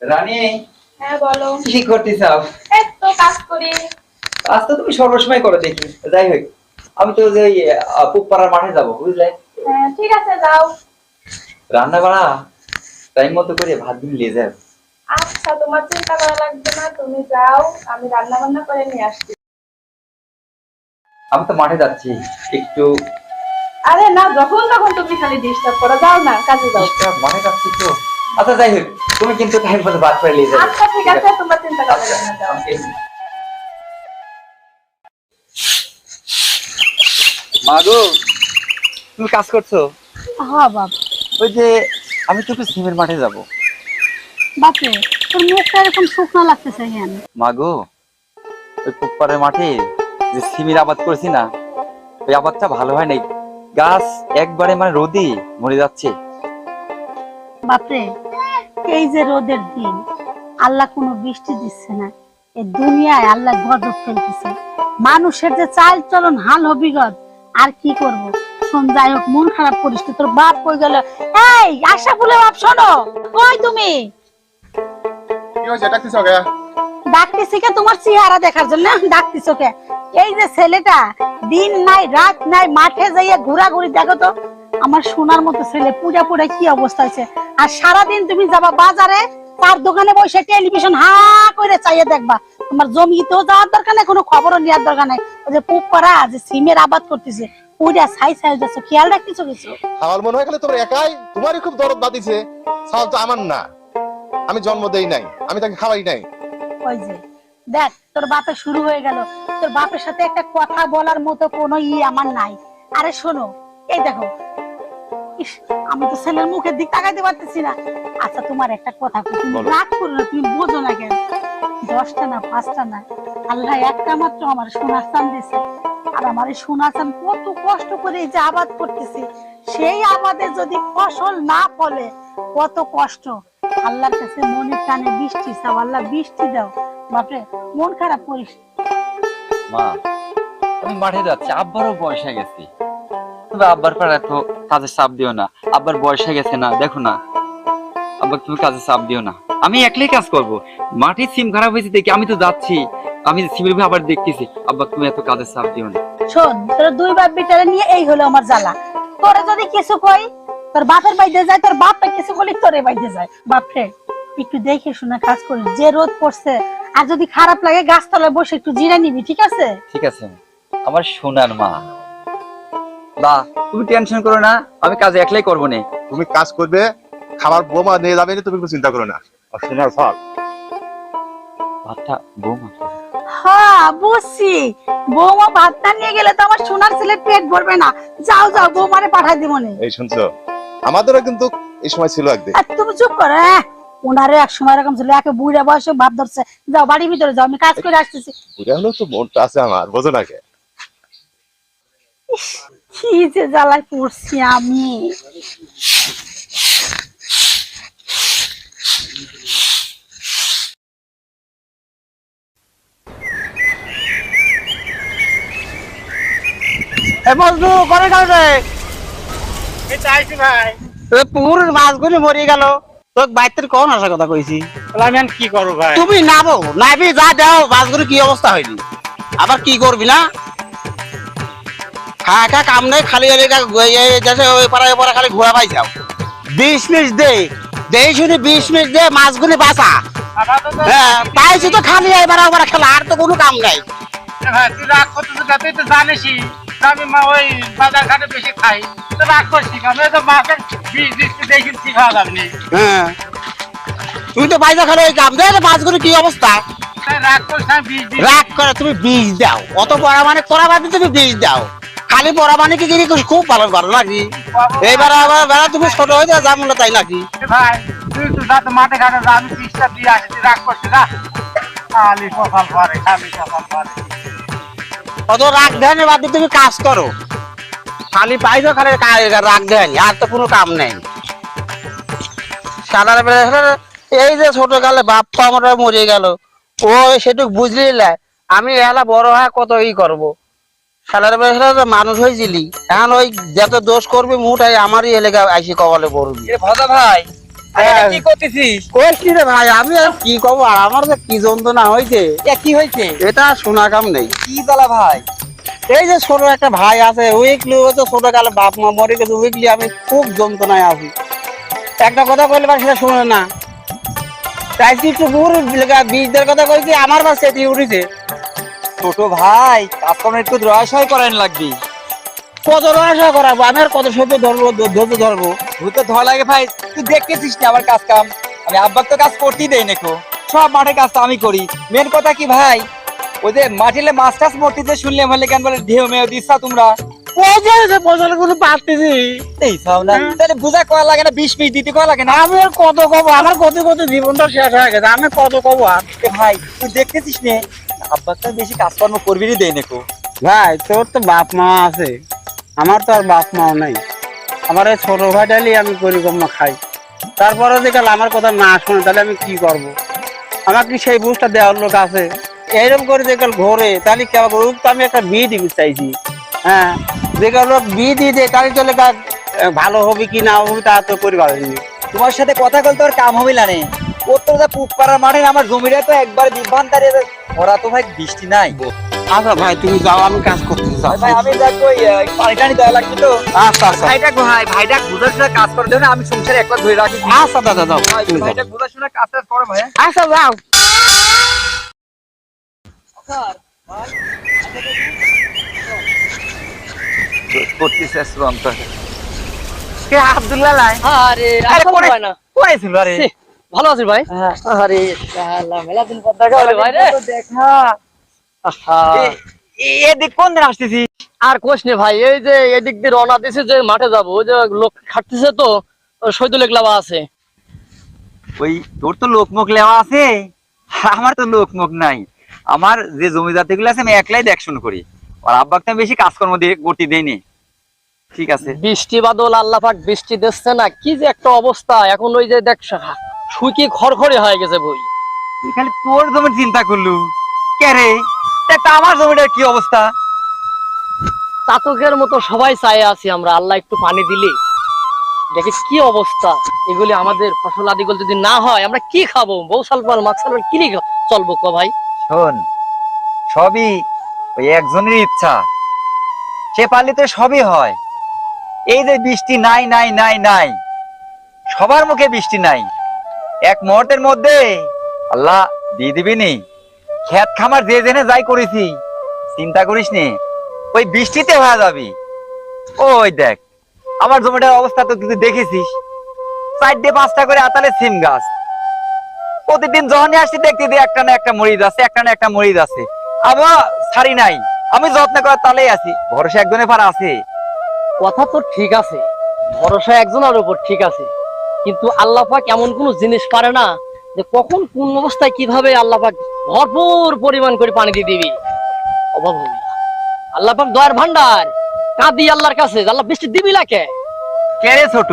রানী, হ্যাঁ বলো। কি করতে চাও? এই তো কাজ করি। আজ তো তুমি সর্বসময় করো দেখি। যাই হোক, আমি তো যে পুপাড়ার মাঠে যাবো, বুঝলে? হ্যাঁ ঠিক আছে যাও। রান্না বাড়া টাইম মতো করে ভাত দিন নিয়ে যাও। আচ্ছা তোমার চিন্তা করা লাগবে না, তুমি যাও, আমি রান্না বান্না করে নিয়ে আসছি। আমি তো মাঠে যাচ্ছি একটু। আরে না, যখন তখন তুমি খালি ডিস্টার্ব করো, যাও না কাজে যাও। মাঠে যাচ্ছি তো। আচ্ছা যাই হোক, তুমি কিন্তু টাইম মতো ভাত করে নিয়ে যাবে। আচ্ছা ঠিক আছে, তোমার চিন্তা করা লাগবে না, যাও। মা গো, তুমি কাজ করছো? হ্যাঁ বাপ। ওই যে আমি তো একটু সিমের মাঠে যাব। বাপরে, তোর মুখটা এরকম শুকনো লাগতেছে কেন? মা গো, ওই পুপাড়ের মাঠে যে সিমের আবাদ করেছি না, ওই আবাদটা ভালো হয় নাই। গাছ একবারে মানে রোদে মরে যাচ্ছে। বাপরে, এই যে রোদের দিন, আল্লাহ কোনো বৃষ্টি দিচ্ছে না, এই দুনিয়ায় আল্লাহ গজব ফেলতেছে। মানুষের যে চাল চলন হাল হবিগত, আর কি করব। শোন, যাই হোক, মন খারাপ করিস না। তোর বাপ কই গেল? এই আশা বলে বাপ, শোনো, কই তুমি? কি হয়েছে, ডাকতেছো কে? ডাকতেছি কে? তোমার চেহারা দেখার জন্য ডাকতেছো কে? এই যে ছেলেটা দিন নাই রাত নাই মাঠে যাইয়া ঘোরাঘুরি, দেখো তো আমার সোনার মতো ছেলে পূজা পড়ে কি অবস্থা হয়েছে। আর সারাদিন তুমি যাবা বাজারে, তার দোকানে বসে টেলিভিশন হা করে চাইয়ে দেখবা। তোমার জমিতেও যাওয়ার দরকার নেই, কোনো খবরও নেওয়ার দরকার নেই। ওই যে পুপ করা যে সিমের আবাদ করতেছে, ওইটা ছাই ছাই যাচ্ছে, খেয়াল রাখতেছো কিছু? আমার মনে হয় গেলে তোমার একাই, তোমারই খুব দরদ বাঁধিছে। সাল তো আমার না, আমি জন্ম দেই নাই, আমি তাকে খাওয়াই নাই। ওই যে দেখ, তোর বাপে শুরু হয়ে গেল। তোর বাপের সাথে একটা কথা বলার মতো কোনো আমার নাই। আরে শোনো, এই দেখো, ইস, আমি তো ছেলের মুখের দিক তাকাইতে পারতেছি না। আচ্ছা তোমার একটা কথা কই, তুমি বলো। রাগ করো না, তুমি বোঝো না কেন? 10টা না 5টা না, আল্লাহ একটা মাত্র আমার সোনার চান দিয়েছে। আর আমার এই সোনার চান কত কষ্ট করে এই যে আবাদ করতেছি, সেই আবাদে যদি ফসল না ফলে কত কষ্ট। আল্লাহর কাছে মনের টানে বৃষ্টি চাও, আল্লাহ বৃষ্টি দাও। বাপরে, মন খারাপ করিস না। মা, আমি মাঠে যাচ্ছি, আব্বারও বয়স হয়ে গেছে। তবে আব্বার পর এত কাজের চাপ দিও না। আব্বার বয়স হয়ে গেছে না, দেখো না। আব্বা তুমি কাজের চাপ দিও না, আমি একলাই কাজ করব। মাঠে সিম খারাপ হয়েছে দেখি আমি তো যাচ্ছি, আমি সিমের ভাবে আবার দেখতেছি। আব্বা তুমি এত কাজের চাপ দিও না। শোন, তোর দুই বাপ বিটারে নিয়ে এই হলো আমার জ্বালা। তোরে যদি কিছু কই, তোর বাপের বাইরে যায়, তোর বাপটা কিছু করলে তোরে বাইরে যায়। বাপরে, একটু দেখে শুনে কাজ করিস, যে রোদ পড়ছে। আর যদি খারাপ লাগে গাছতলায় বসে একটু জিরা নিবি, ঠিক আছে? ঠিক আছে আমার সোনার মা। বা তুমি টেনশন করো না, আমি কাজ একলাই করবো না। তুমি কাজ করবে, খাবার বোমা নিয়ে যাবে না, তুমি কোনো চিন্তা করো না। আর সোনার ফল ভাতটা বৌমা। হ্যাঁ বুঝছি, বৌমা ভাত না নিয়ে গেলে তো আমার সোনার ছেলের পেট ভরবে না। যাও যাও, বৌমারে পাঠাই দিব নে। এই শুনছো, আমাদেরও কিন্তু এই সময় ছিল একদিন। আর তুমি চুপ করো, হ্যাঁ। ওনারে এক সময় এরকম ছিল, একে বুড়া বয়সে ভাব ধরছে। যাও বাড়ির ভিতরে যাও, আমি কাজ করে আসতেছি। বুড়া হলেও তো মনটা আছে আমার, বোঝো না কে? ইস, কি যে জ্বালায় পড়ছি আমি। মজনু করে গেল রে, ভাই পুকুর মাছগুলি মরে গেল। তোর বাইতের কোন আসার কথা কইছি? আমি আর কি করবো ভাই? তুমি নাবো নাবি যা দেও, মাছগুলি কি অবস্থা হয়নি। আবার কি করবি না, খা খা কাম নেই, খালি ওই পাড়ায় পড়া খালি ঘোরা পাই যাও। 20 মিনিট দে, দেই শুনি 20 মিনিট দে, মাছগুলি বাঁচা। হ্যাঁ পাইছি তো, খালি এবার আবার খেলা, আর তো কোনো কাম নাই। ভাই তুই রাগ করতেছিস না, তুই তো জানিসই আমি ওই বাজার ঘাটে বেশি খাই। তো রাগ করছিস, আমি তো মাছের বীজ দিচ্ছি, দেখি কি খাওয়া যাবে নি। হ্যাঁ তুই তো বাইজা খালি ওই কাম দে, মাছগুলি কি অবস্থা। তাই রাগ করিস না, বীজ দিচ্ছি। রাগ করে তুমি বীজ দাও, অত পড়া মানে করা বাদে তুমি বীজ দাও। খালি পড়া মানে কি জিনিস খুব ভালো ভালো নাকি? এইবার আবার বেলা তুমি ছোট হয়ে যা মনে তাই নাকি? ভাই তুই তো যাতে মাঠে ঘাটে যা, আমি বীজটা দিয়ে আসি, তুই রাগ করছিস না? খালি কপাল পারে, খালি কপাল পারে। অত রাগ দেয়নি বাদ দিয়ে তুমি কাজ করো। খালি পাইছো খালি রাগ দেয়নি, আর তো কোনো কাম নেই। সাদার বেলা এই যে ছোট কালে বাপ্পা আমার মরে গেল, ও সেটুক বুঝলি না। আমি এলা বড় হয় কত ই করবো। সালার বেলা মানুষ হয়েছিলি, এখন ওই যত দোষ করবি মুঠাই আমারই এলাকা আইসি কপালে পড়বি। ভদা ভাই, এটা কি করতেছিস? কইছি রে ভাই, আমি আর কি কব, আর আমার যে কি যন্ত্রণা হয়েছে, এ কি হয়েছে? এটা শোনা কাম নেই। কি জ্বালা ভাই? এই যে ছোট একটা ভাই আছে, উইকলি ও তো ছোট কালে বাপ মা মরে গেছে, উইকলি আমি খুব যন্ত্রণায় আছি। একটা কথা কইলে বা সেটা শুনে না, তাই কি একটু বীজদের কথা কইছি, আমার বাস সেটি উঠেছে। ছোট ভাই, কাজকর্ম একটু রহস্য করেন লাগবি। কত রহস্য করাবো আমি, আর কত সহ্য ধরবো, ধৈর্য ধরবো। ভূতে ধরা লাগে ভাই, তুই দেখতেছিস না আমার কাজ কাম। আমি আব্বাক তো কাজ করতেই দেই নাকো, সব মাঠে কাজ তো আমি করি। মেন কথা কি ভাই, ওই যে মাটিলে মাছ টাছ মরতেছে শুনলে হলে কেন বলে ঢেউ মেয়ে দিচ্ছা তোমরা। ফসল গুলো পাচ্ছি, এই চাও না, তাহলে বুঝা কয়া লাগে না, 20 মিনিট দিতে কয়া লাগে না। আমি আর কত কব, আমার কত কত জীবনটা শেষ হয়ে গেছে, আমি কত কব আর। এ ভাই তুই দেখতেছিস নে, আব্বাক তো বেশি কাজকর্ম করবি দেই নাকো। ভাই তোর তো বাপ মা আছে, আমার তো আর বাপ মাও নাই। আমার এই ছোট ভাইটালি আমি করি কম না খাই, তারপরে যে কাল আমার কথা না শুনে তাহলে আমি কি করব? আমার কি সেই বুঝটা দেওয়ার লোক আছে? এইরকম করে যে কাল ঘরে তাহলে কেমন করুক, তো আমি একটা বিয়ে দিতে চাইছি। হ্যাঁ, যে কাল লোক বিয়ে দিয়ে দেয় তাহলে চলে ভালো হবে কি না হবে তা তো করি পারেনি। তোমার সাথে কথা বলতে আর কাম হবে না রে। ও তো পুক পাড়ার মাঠে আমার জমিটা তো একবার বিভ্রান্তারে ওরা তো ভাই বৃষ্টি নাই। আচ্ছা ভাই তুমি যাও, আমি কাজ করতে চাই। ভাই আমি যাচ্ছি, ওই পানি টানি দেওয়া লাগবে তো। আচ্ছা আচ্ছা ভাইটা বুঝাশোনা কাজ করে দেবে না, আমি সংসারে একবার ধরে রাখি। আচ্ছা দাদা যাও, তুমি যাও। ভাইটা বুঝাশোনা কাজ টাজ করো ভাই। আচ্ছা যাও। করতেছে শ্রন্ত কে আব্দুল্লাহ লাই? আরে আরে আসল কোনে ভাই না, কোনেছিল আরে। ছি, ভালো আছিস ভাই? আরে শালা মেলা দিন পর দেখা হলো ভাই রে। দেখা আহা, এদিক কোন দিন আসতেছি? আর কোশ নে ভাই, এই যে এদিক দিয়ে রওনা দিছে যে মাঠে যাবো, ওই যে লোক খাটতেছে তো, শহীদুল একলাবা আছে। ওই তোর তো লোকমুখ লেওয়া আছে, আমার তো লোকমুখ নাই। আমার যে জমি জাতি গুলো আছে আমি একলাই দেখশন করি, আর আব্বাকে তো আমি বেশি কাজকর্ম দিয়ে গতি দেয়নি। ঠিক আছে, বৃষ্টি বাদল আল্লাহ পাক বৃষ্টি দিচ্ছে না, কি যে একটা অবস্থা এখন। ওই যে দেখ শুকি খড়খড়ে হয়ে গেছে বই। তুই খালি তোর জমির চিন্তা করলু কে রে? তা আমার জমিটার কি অবস্থা? চাতকের মতো সবাই চাই আছি আমরা, আল্লাহ একটু পানি দিলে দেখি কি অবস্থা। এগুলি আমাদের ফসল আদিগুলো যদি না হয় আমরা কি খাবো? বৌসাল পাল মাকসাল পাল কি নিয়ে চলবো ক ভাই? শোন, সবই ওই একজনের ইচ্ছা, সে পারলে তো সবই হয়। এই যে বৃষ্টি নাই নাই নাই নাই, সবার মুখে বৃষ্টি নাই, এক মুহূর্তের মধ্যে আল্লাহ দিয়ে দিবিনি। খেত খামার যে জেনে যাই করেছি, চিন্তা করিস নি, ওই বৃষ্টিতে হয়ে যাবি। ওই দেখ আমার জমিটার অবস্থা তো কিন্তু দেখেছিস, 4-5টা করে আতালে সিম গাছ। প্রতিদিন যখনই আসছি দেখতে দিয়ে একটা না একটা মরিচ আছে, একটা না একটা মরিচ আছে। আবার ছাড়ি নাই, আমি যত্ন করার তালেই আছি। ভরসা একজনের পার আছে। কথা তো ঠিক আছে, ভরসা একজনের উপর ঠিক আছে, কিন্তু আল্লাহ পাক এমন কোন জিনিস পারে না যে কখন কোন অবস্থায় কিভাবে আল্লাহ পাক ভরপুর পরিমাণ করে পানি দিয়ে দিবি। অভাব হবে না। আল্লাহ পাক দয়ার ভান্ডার, কাঁদি আল্লাহর কাছে, আল্লাহ বৃষ্টি দিবি না কে? কে রে ছোট?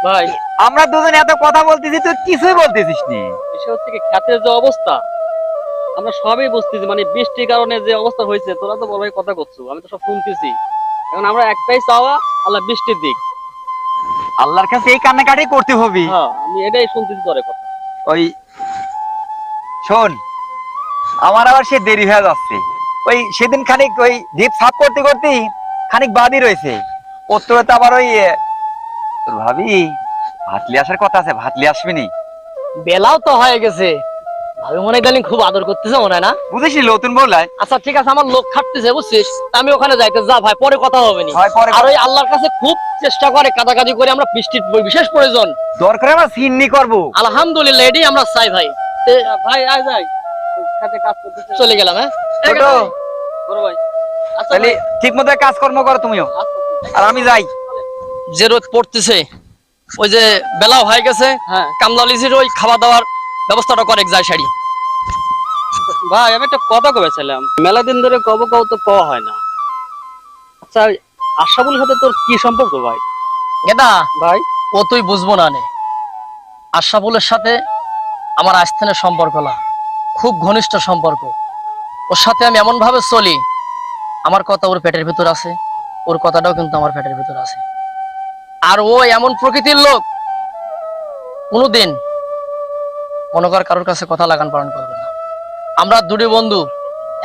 ভাই আমরা দুজন এত কথা বলতেছি, তুই কিছুই বলতেছিস নি। বিষয় হচ্ছে কি, খাতের যে অবস্থা আমরা সবই বুঝতেছি, মানে বৃষ্টির কারণে যে অবস্থা হয়েছে, তোরা তো বড় ভাই কথা করছো, আমি তো সব শুনতেছি। এখন আমরা একটাই চাওয়া, আল্লাহ বৃষ্টির দিক। আল্লাহর কাছে এই কান্নাকাটি করতে হবে। হ্যাঁ, আমি এটাই শুনতেছি তোর কথা। ওই শোন, আমার আবার সে দেরি হয়ে যাচ্ছে। ওই সেদিন খানিক ওই ডিপ সাফ করতে করতে খানিক বাদই রয়েছে। উত্তরে আবার ওই তোর ভাবি ভাতলি আসার কথা আছে, ভাতলি আসবি নি? বেলাও তো হয়ে গেছে, ভাবি মনে হয় খুব আদর করতেছে মনে হয় না? বুঝিস নতুন বললাই। আচ্ছা ঠিক আছে, আমার লোক খাটতেছে বুঝছিস, তা আমি ওখানে যাইতে, যা ভাই পরে কথা হবে নি। হয় পরে আর ওই আল্লাহর কাছে খুব চেষ্টা করে, কাদাকাদি করে, আমরা বৃষ্টির বিশেষ প্রয়োজন, দরকার আমরা সিন্নি করবো। আলহামদুলিল্লাহ এটাই আমরা চাই ভাই। ভাই আয় যাই, খাতে কাজ করতেছে, চলে গেলাম। হ্যাঁ ছোট, বড় ভাই, আচ্ছা তাহলে ভাই, ঠিক মতো কাজকর্ম করো তুমিও, আচ্ছা, আর আমি যাই। যে রোদ পড়তেছে, ওই যে বেলাও হয়ে গেছে, হ্যাঁ কামলা লিজির ওই খাওয়া দাওয়ার ব্যবস্থাটা করে যায় শাড়ি। ভাই আমি একটা কথা কবেছিলাম, মেলা দিন ধরে কব কব তো কওয়া হয় না। আচ্ছা আশরাফুলের সাথে তোর কি সম্পর্ক ভাই? এটা ভাই ও তুই বুঝবো না নে, আশরাফুলের সাথে আমার আস্থানের সম্পর্ক না, খুব ঘনিষ্ঠ সম্পর্ক। ওর সাথে আমি এমন ভাবে চলি, আমার কথা ওর পেটের ভিতর আছে, ওর কথাটাও কিন্তু আমার পেটের ভিতর আছে। আর ও এমন প্রকৃতির লোক, কোনোদিন মনে কর কারোর কাছে কথা লাগান পালন করবে না। আমরা দুটি বন্ধু,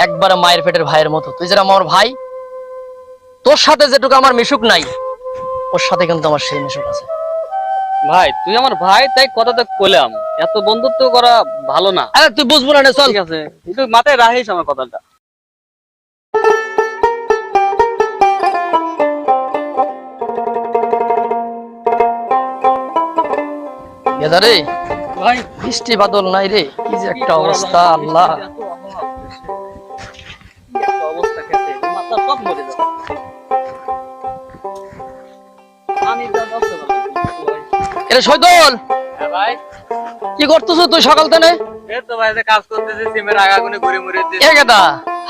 একবারে মায়ের পেটের ভাইয়ের মতো। তুই যেটা আমার ভাই, তোর সাথে যেটুকু আমার মিশুক নাই, ওর সাথে কিন্তু আমার সেই মিশুক আছে। ভাই তুই আমার ভাই, তাই কথাটা কইলাম, এত বন্ধুত্ব করা ভালো না। আরে তুই বুঝবো না রে, চল। ঠিক আছে, একটু মাথায় রাখিস আমার কথাটা। গেদারে ভাই, বৃষ্টি বাদল নাই রে, কি যে একটা অবস্থা আল্লাহ। অবস্থা খেতে মাথা সব মরে যাবে। আমি যা বলতে পারবো এরে শৈতল, ভাই। কি করতেছো তুই সকাল থেকে? এই তো ভাই যে কাজ করতেছি, সিমের আগাগুনে ঘুরে ঘুরে দিয়ে। এ গেদা,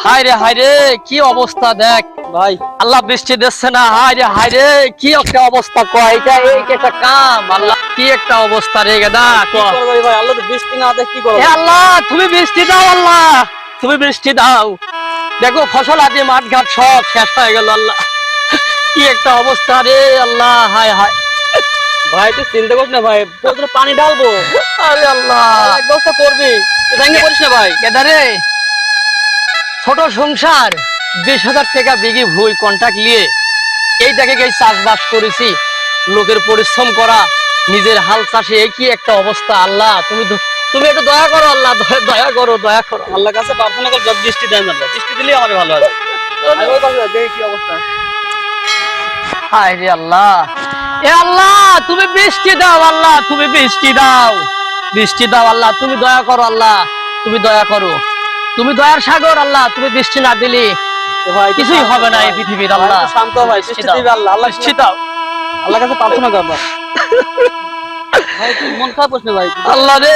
হায় রে কি অবস্থা দেখ ভাই আল্লাহ, বৃষ্টি দিচ্ছে না। হায় রে কি একটা অবস্থা, কয় এটা এই একটা কাম আল্লাহ, কি একটা অবস্থা রে গেদা। কি করবো ভাই, আল্লাহ তো বৃষ্টি না দেখ কি করবো। হে আল্লাহ, তুমি বৃষ্টি দাও আল্লাহ, তুমি বৃষ্টি দাও। দেখো ফসল আদি মাঠ ঘাট সব শেষ হয়ে গেল আল্লাহ, কি একটা অবস্থা রে আল্লাহ। হায় হায় ভাই তুই চিন্তা করিস না ভাই, তোর পানি ঢালবো। আরে আল্লাহ, এক বস্তা করবি, তুই ভেঙে পড়িস না ভাই। কেদারে ছোট সংসার, 20,000 টাকা বিঘি ভুই কন্ট্রাক্ট নিয়ে এইটাকে চাষবাস করেছি। লোকের পরিশ্রম করা, নিজের হাল চাষে, এই কি একটা অবস্থা আল্লাহ। তুমি একটু দয়া করো আল্লাহ, দয়া করো। আল্লাহর কাছে প্রার্থনা কর, যত বৃষ্টি দেন না, বৃষ্টি দিলেই আমার ভালো হবে। আমি ওই পাশে দেখি কি অবস্থা। হায় রে আল্লাহ, এ আল্লাহ তুমি বৃষ্টি দাও আল্লাহ, তুমি বৃষ্টি দাও, বৃষ্টি দাও আল্লাহ, তুমি দয়া করো আল্লাহ, তুমি দয়া করো, তুমি দয়ার সাগর আল্লাহ। তুমি বৃষ্টি না দিলে কিছুই হবে না এই পৃথিবীর আল্লাহ। শান্ত ভাই, বৃষ্টি দিবে আল্লাহ। আল্লাহ বৃষ্টি দাও, আল্লাহর কাছে প্রার্থনা কর ভাই। তুই মন খারাপ করিস না ভাই। আল্লাহ রে।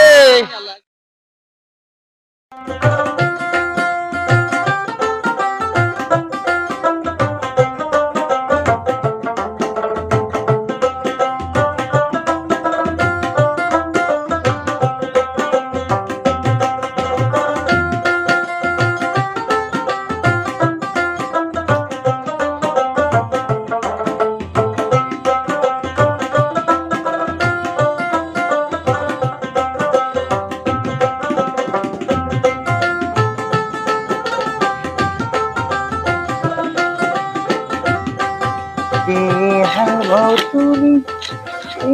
তুমি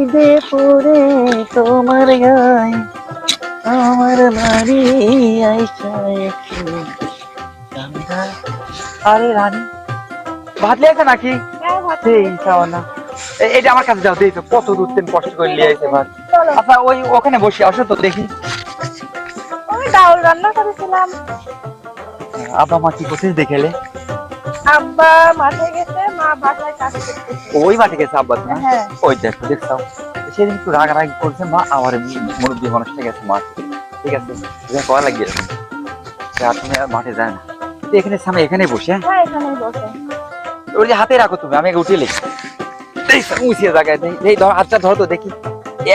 ঈদে পরে তোমার গায়ে আমার বাড়ি আইসা একটু। আরে রানী, ভাত লিয়েছে নাকি? এই চাও না, এটা আমার কাছে যাও, দেখো কত দূর থেকে কষ্ট করে নিয়ে আইছে ভাত। আচ্ছা ওই ওখানে বসে আসো তো দেখি। আমি ডাউল রান্না করেছিলাম। আব্বা মা কি করছিস দেখেলে? আব্বা মাঠে গেছে, মা বাসায় কাজ করতেছে। ওই মাঠে গেছে আব্বা না? হ্যাঁ। ওই দেখো দেখছাও, সেদিন একটু রাগারাগি করছে মা, আমার মুরব্বী মানুষটা গেছে মাঠ, ঠিক আছে কয়া লাগিয়ে আর তুমি আর মাঠে যায় না, তো এখানে সামনে এখানে বসে, হ্যাঁ এখানেই বসে। ওই যে হাতে রাখো তুমি, আমি উঠে লেখি উঁচিয়ে জায়গায় নেই, এই ধর হাতটা ধরো তো দেখি,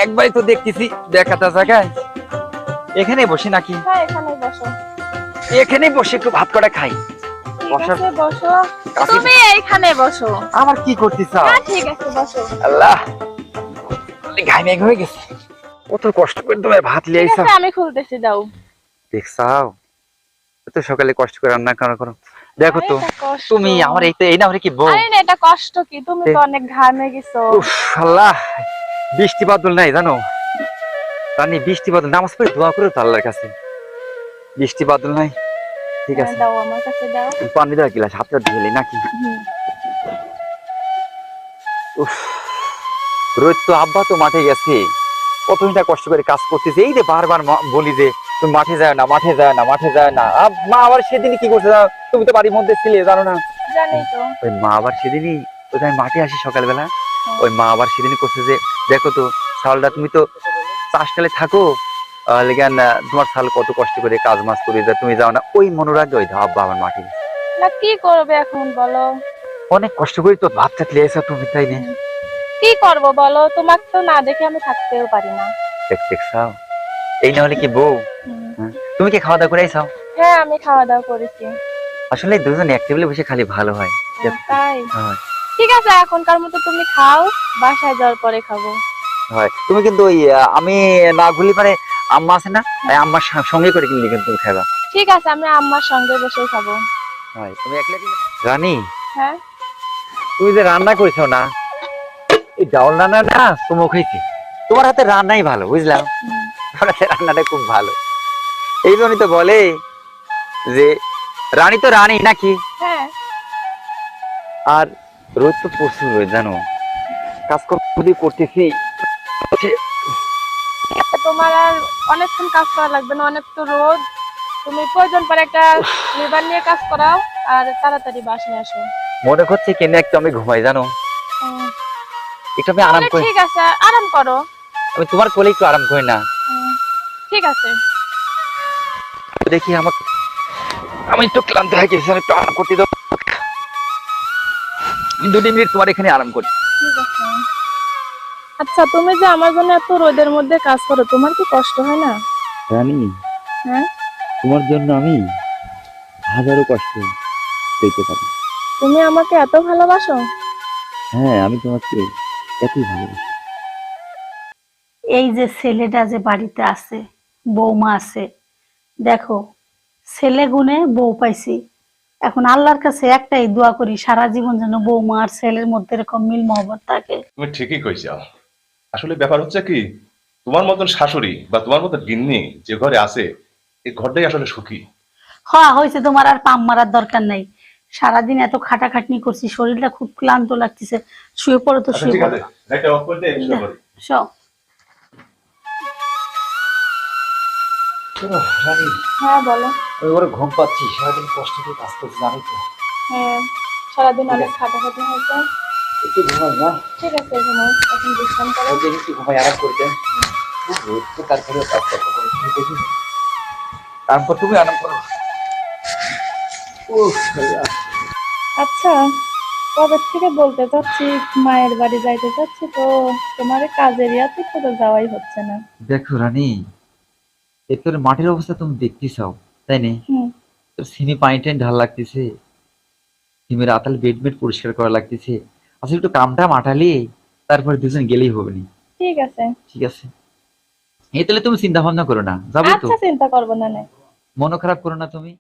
একবারই তো দেখতেছি দেখাটা জায়গায়, এখানে বসে নাকি? হ্যাঁ এখানেই বসো। এখানেই বসে একটু ভাত কটা খাই। ঠিক বসার আছে বসো, কাছে- তুমি এইখানে বসো। আমার কি করতেছ? হ্যাঁ ঠিক আছে বসো। আল্লাহ ঘামে হয়ে গেছে, কত কষ্ট করে তোমার ভাত লিয়ে ঠিক আইসা। আছে, আমি খুলতেছি, দাও। দেখছাও এত সকালে কষ্ট করে রান্না করো, দেখো তো এটা কষ্ট। তুমি আমার এই না কি বউ? আরে না, এটা কষ্ট কি, তুমি তো অনেক ঘামে গেছো। উফ আল্লাহ, বৃষ্টি বাদল নাই জানো রানী, বৃষ্টি বাদল, নামাজ পড়ে দোয়া করে তো আল্লাহর কাছে, বৃষ্টি বাদল নাই। ঠিক আছে দাও আমার কাছে দাও। পানি দেওয়া গিলাস হাতটা ধুয়ে নাকি? উফ, রোজ তো আব্বা তো মাঠে গেছে, কতটা কষ্ট করে কাজ করতেছে, এই যে বারবার বলি যে তুমি মাঠে যায় না, মাঠে যায় না, মাঠে যায় না। মা আবার সেদিন কি করছে জানো? তুমি তো বাড়ির মধ্যে ছিলে জানো না? জানি তো। ওই মা আবার সেদিনই, ওই আমি মাঠে আসি সকালবেলা, ওই মা আবার সেদিনই করছে যে দেখো তো সালটা, তুমি তো চাষটালে থাকো, লেগান তোমার সাল কত কষ্ট করে কাজ মাছ করে যায়, তুমি যাও না, ওই মনোরাগে ওই আব্বা আমার মাঠে গেছে। না কি করবে এখন বলো? অনেক কষ্ট করে তো ভাত টাত লিয়েছো তুমি, তাই না? কি করব বলো, তোমাকে তো না দেখে আমি থাকতেও পারি না। দেখছাও, এই না হলে কি বউ? হ্যাঁ। তুমি কি খাওয়া দাওয়া করে আইসাও? হ্যাঁ আমি খাওয়া দাওয়া করেছি। আসলে দুজন এক টেবিলে বসে খালি ভালো হয়। তাই হ্যাঁ। ঠিক আছে, এখনকার মতো তুমি খাও, বাসায় যাওয়ার পরে খাবো। হয় তুমি কিন্তু ওই আমি না ঘুরলি পারে আম্মা আছে না, এই আম্মার সঙ্গে করে কিনলি কিন্তু তুমি খাবা। ঠিক আছে, আমি আম্মার সঙ্গে বসে খাবো। হয় তুমি একলা কি রানী? হ্যাঁ, তুমি যে রান্না করেছো না, এই ডাউল রান্না না তোমাকে খেয়েছি, তোমার হাতে রান্নাই ভালো বুঝলাম, তোমার হাতে রান্নাটা খুব ভালো। এই জন্যই তো বলে যে রানী তো রানী নাকি। হ্যাঁ। আর রোদ তো প্রচুর রোদ জানো, কাজকর্ম করতেছি। তোমার আর অনেকক্ষণ কাজ করা লাগবে না, অনেক তো রোদ। তুমি প্রয়োজন পরে একটা লেবার নিয়ে কাজ করাও আর তাড়াতাড়ি বাসায় আসো। মনে করছে কেন একটু আমি ঘুমাই জানো, একটু আমি আরাম তাহলে করি। ঠিক আছে, আরাম করো। আমি তোমার কোলে একটু আরাম করি না? ঠিক আছে। দেখি আমাকে, আমি একটু ক্লান্ত হয়ে গেছি, একটু আরাম করতে দাও। 2 মিনিট তোমার এখানে আরাম করি। ঠিক আছে। আচ্ছা, তুমি যে আমার জন্য এত রোদের মধ্যে কাজ করো, তোমার কি কষ্ট হয় না? রানী, হ্যাঁ, তোমার জন্য আমি হাজারো কষ্ট পেতে পারি। তুমি আমাকে এত ভালোবাসো? হ্যাঁ, আমি তোমাকে এতই ভালোবাসি। এই যে ছেলেটা যে বাড়িতে আছে, বৌমা আছে, দেখো ছেলে গুণে বউ পাইছি। এখন আল্লাহর কাছে একটাই দোয়া করি, সারা জীবন যেন বৌমা আর ছেলের মধ্যে এরকম মিল মহব্বত থাকে। তুমি ঠিকই কইছো। আসলে ব্যাপার হচ্ছে কি, তোমার মতন শাশুড়ি বা তোমার মতন গিন্নি যে ঘরে আছে, এই ঘরটাই আসলে সুখী। হ্যাঁ হয়েছে, তোমার আর পাম মারার দরকার নাই। সারাদিন এত খাটাখাটনি করছি, শরীরটা খুব ক্লান্ত লাগতেছে, শুয়ে পড়ো তো, শুয়ে ঠিক পড়ো। আছে, লাইটটা অফ করে দে, শুরু করি। শো। রানী, হ্যাঁ বলো। আমি বড় ঘুম পাচ্ছি, সারাদিন কষ্ট করে কাজ করছি জানো তো। হ্যাঁ, সারাদিন অনেক খাটাখাটি হয়েছে। একটু ঘুমাই না? ঠিক আছে, ঘুমাও, এখন বিশ্রাম করো। একটু ঘুমাই, আরাম করতে। তারপরে কাজ করতে হবে। দেখি তারপর তুমি আরাম করো। আচ্ছা, কবে থেকে বলতে চাচ্ছি মায়ের বাড়ি যাইতে চাচ্ছি, তো তোমার কাজের ইয়াতে তো যাওয়াই হচ্ছে না। দেখো রানী, এর মাটির অবস্থা তুমি দেখতে চাও তাই না? তোর সিমি পানি টানি ঢাল লাগতেছে, সিমের আতাল বেড পরিষ্কার করা লাগতেছে। আচ্ছা একটু কামটা মাঠালি, তারপরে দুজন গেলেই হবে না। ঠিক আছে। ঠিক আছে, এই তাহলে তুমি চিন্তা ভাবনা করো না, যাবো তো। আচ্ছা, চিন্তা করবো না। মন খারাপ করো না তুমি।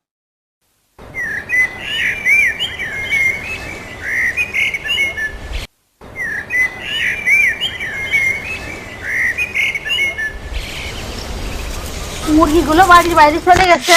মুরগিগুলো বাড়ির বাইরে চলে গেছে।